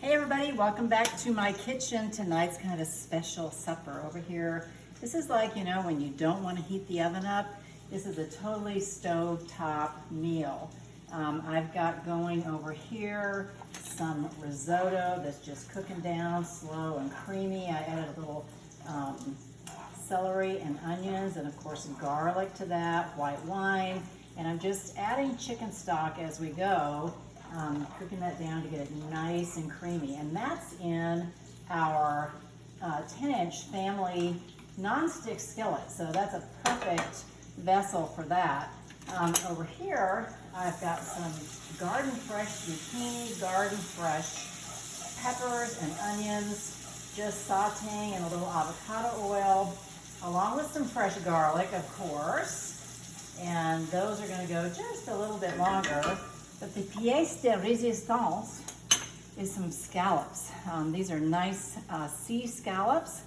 Hey everybody, welcome back to my kitchen. Tonight's kind of a special supper over here. This is like, when you don't want to heat the oven up, this is a totally stovetop meal. I've got going over here some risotto that's just cooking down slow and creamy. I added a little celery and onions and of course garlic to that, white wine, and I'm just adding chicken stock as we go. Cooking that down to get it nice and creamy. And that's in our 10-inch family non-stick skillet. So that's a perfect vessel for that. Over here, I've got some garden fresh zucchini, garden fresh peppers and onions, just sauteing in a little avocado oil, along with some fresh garlic, of course. And those are going to go just a little bit longer. But the pièce de résistance is some scallops. These are nice sea scallops.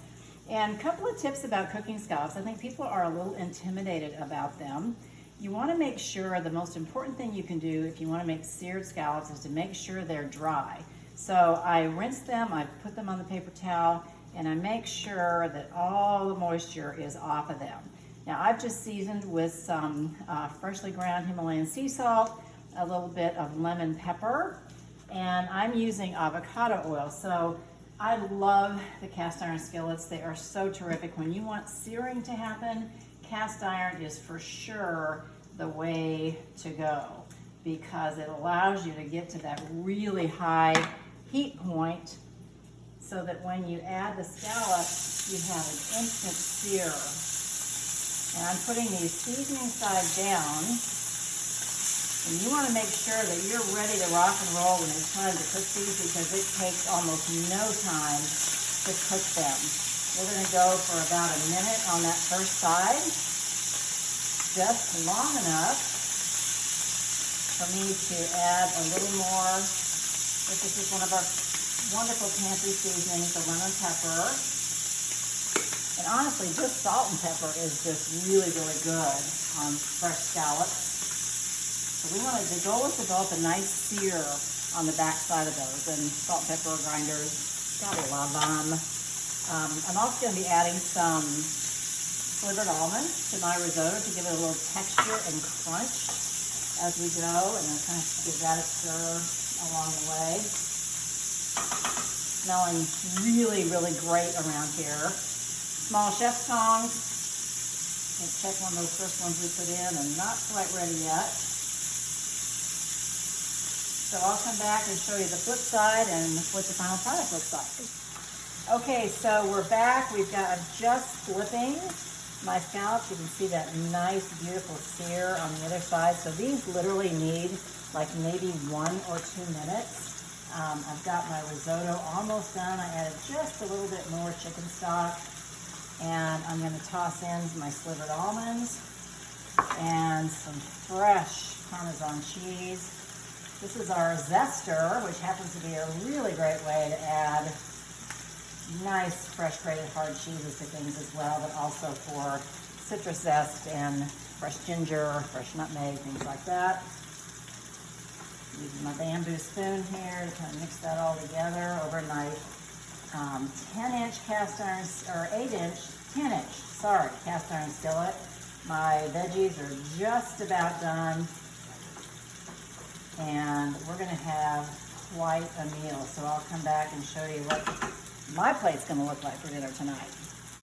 And a couple of tips about cooking scallops. I think people are a little intimidated about them. You want to make sure, the most important thing you can do if you want to make seared scallops is to make sure they're dry. So I rinse them, I put them on the paper towel, and I make sure that all the moisture is off of them. Now I've just seasoned with some freshly ground Himalayan sea salt, a little bit of lemon pepper, and I'm using avocado oil. So I love the cast iron skillets. They are so terrific. When you want searing to happen, cast iron is for sure the way to go because it allows you to get to that really high heat point so that when you add the scallops, you have an instant sear. And I'm putting these seasoning side down. And you want to make sure that you're ready to rock and roll when it's time to cook these because it takes almost no time to cook them. We're going to go for about a minute on that first side, just long enough for me to add a little more. This is one of our wonderful pantry seasonings, the lemon pepper. And honestly, just salt and pepper is just really, really good on fresh scallops. So we wanted to go with develop a nice sear on the back side of those, and salt, pepper grinders, gotta love them. I'm also going to be adding some slivered almonds to my risotto to give it a little texture and crunch as we go, and then kind of give that a stir along the way. Smelling really, really great around here. Small chef's tongs. Check one of those first ones we put in, and not quite ready yet. So I'll come back and show you the flip side and what the final product looks like. Okay, so we're back. We've got just flipping my scallops. You can see that nice, beautiful sear on the other side. So these literally need like maybe 1 or 2 minutes. I've got my risotto almost done. I added just a little bit more chicken stock. And I'm going to toss in my slivered almonds and some fresh Parmesan cheese. This is our zester, which happens to be a really great way to add nice fresh grated hard cheeses to things as well, but also for citrus zest and fresh ginger, fresh nutmeg, things like that. Using my bamboo spoon here to kind of mix that all together overnight. 10-inch cast iron, or 8-inch, 10-inch, sorry, cast iron skillet. My veggies are just about done. And we're going to have quite a meal. So I'll come back and show you what my plate's going to look like for dinner tonight.